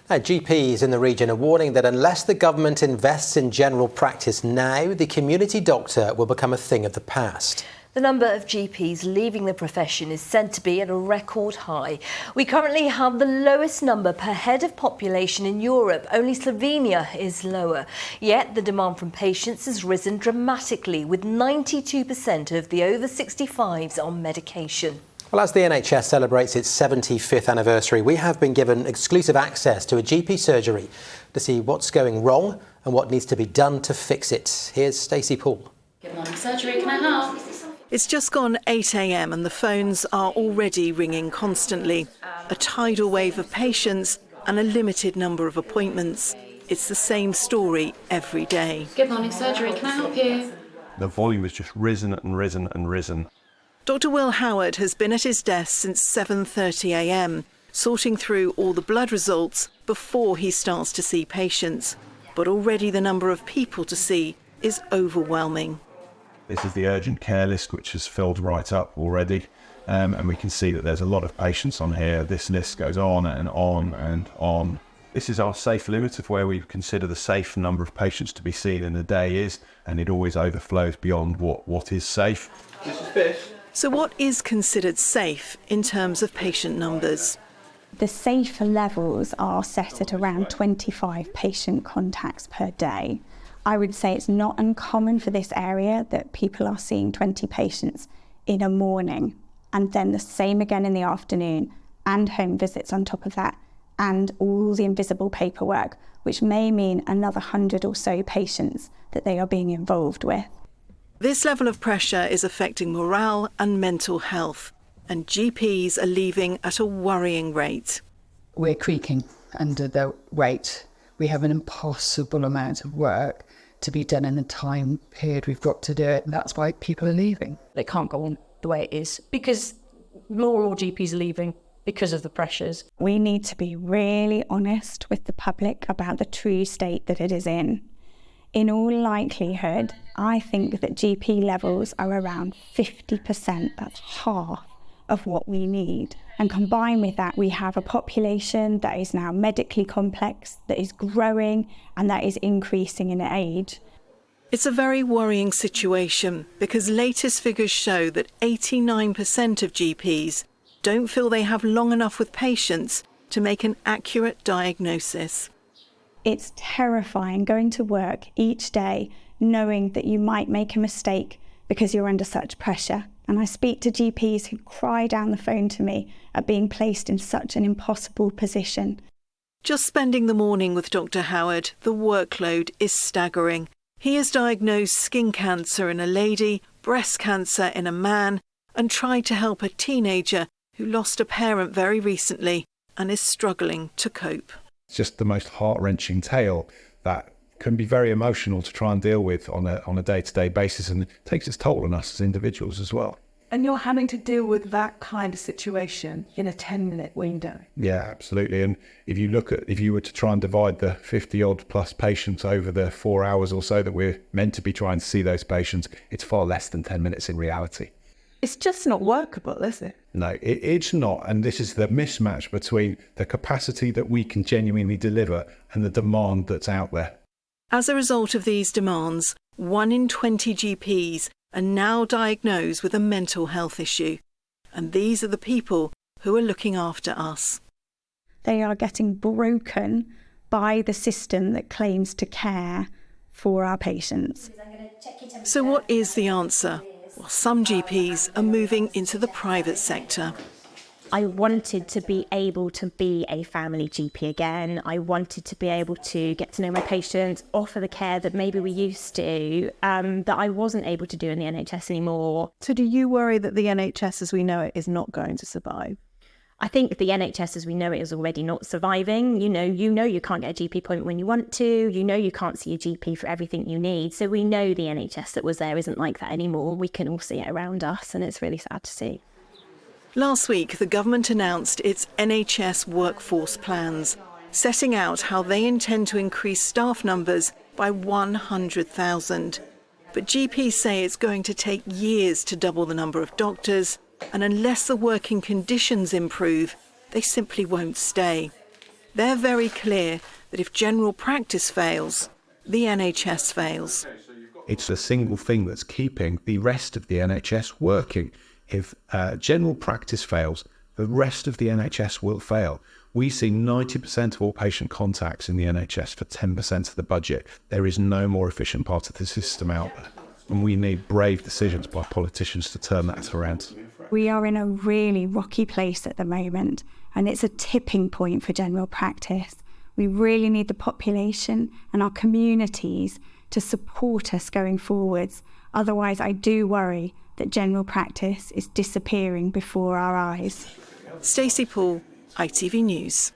GPs in the region are warning that unless the government invests in general practice now, the community doctor will become a thing of the past. The number of GPs leaving the profession is said to be at a record high. We currently have the lowest number per head of population in Europe. Only Slovenia is lower. Yet the demand from patients has risen dramatically, with 92% of the over 65s on medication. Well, as the NHS celebrates its 75th anniversary, we have been given exclusive access to a GP surgery to see what's going wrong and what needs to be done to fix it. Here's Stacey Poole. Good morning, surgery. Can I help? It's just gone 8 a.m. and the phones are already ringing constantly. A tidal wave of patients and a limited number of appointments. It's the same story every day. Good morning, surgery. Can I help you? The volume has just risen and risen and risen. Dr. Will Howard has been at his desk since 7:30 a.m, sorting through all the blood results before he starts to see patients. But already the number of people to see is overwhelming. This is the urgent care list, which has filled right up already. And we can see that there's a lot of patients on here. This list goes on and on and on. This is our safe limit of where we consider the safe number of patients to be seen in a day is, and it always overflows beyond what is safe. This is fish. So what is considered safe in terms of patient numbers? The safer levels are set at around 25 patient contacts per day. I would say it's not uncommon for this area that people are seeing 20 patients in a morning, and then the same again in the afternoon, and home visits on top of that, and all the invisible paperwork, which may mean another 100 or so patients that they are being involved with. This level of pressure is affecting morale and mental health, and GPs are leaving at a worrying rate. We're creaking under the weight. We have an impossible amount of work to be done in the time period we've got to do it, and that's why people are leaving. It can't go on the way it is, because more and more GPs are leaving because of the pressures. We need to be really honest with the public about the true state that it is in. In all likelihood, I think that GP levels are around 50%, that's half of what we need. And combined with that, we have a population that is now medically complex, that is growing, and that is increasing in age. It's a very worrying situation because latest figures show that 89% of GPs don't feel they have long enough with patients to make an accurate diagnosis. It's terrifying going to work each day knowing that you might make a mistake because you're under such pressure. And I speak to GPs who cry down the phone to me at being placed in such an impossible position. Just spending the morning with Dr. Howard, the workload is staggering. He has diagnosed skin cancer in a lady, breast cancer in a man, and tried to help a teenager who lost a parent very recently and is struggling to cope. It's just the most heart-wrenching tale that can be very emotional to try and deal with on a day-to-day basis, and it takes its toll on us as individuals as well. And you're having to deal with that kind of situation in a 10-minute window. Yeah, absolutely. And if you were to try and divide the 50-odd plus patients over the 4 hours or so that we're meant to be trying to see those patients, it's far less than 10 minutes in reality. It's just not workable, is it? No, it's not. And this is the mismatch between the capacity that we can genuinely deliver and the demand that's out there. As a result of these demands, 1 in 20 GPs are now diagnosed with a mental health issue. And these are the people who are looking after us. They are getting broken by the system that claims to care for our patients. So what is the answer? Well, some GPs are moving into the private sector. I wanted to be able to be a family GP again. I wanted to be able to get to know my patients, offer the care that maybe we used to, that I wasn't able to do in the NHS anymore. So do you worry that the NHS as we know it is not going to survive? I think the NHS as we know it is already not surviving. You know you can't get a GP appointment when you want to. You know you can't see a GP for everything you need. So we know the NHS that was there isn't like that anymore. We can all see it around us, and it's really sad to see. Last week, the government announced its NHS workforce plans, setting out how they intend to increase staff numbers by 100,000. But GPs say it's going to take years to double the number of doctors, and unless the working conditions improve, they simply won't stay. They're very clear that if general practice fails, the NHS fails. It's the single thing that's keeping the rest of the NHS working. If general practice fails, the rest of the NHS will fail. We see 90% of all patient contacts in the NHS for 10% of the budget. There is no more efficient part of the system out there. And we need brave decisions by politicians to turn that around. We are in a really rocky place at the moment, and it's a tipping point for general practice. We really need the population and our communities to support us going forwards. Otherwise, I do worry that general practice is disappearing before our eyes. Stacey Paul, ITV News.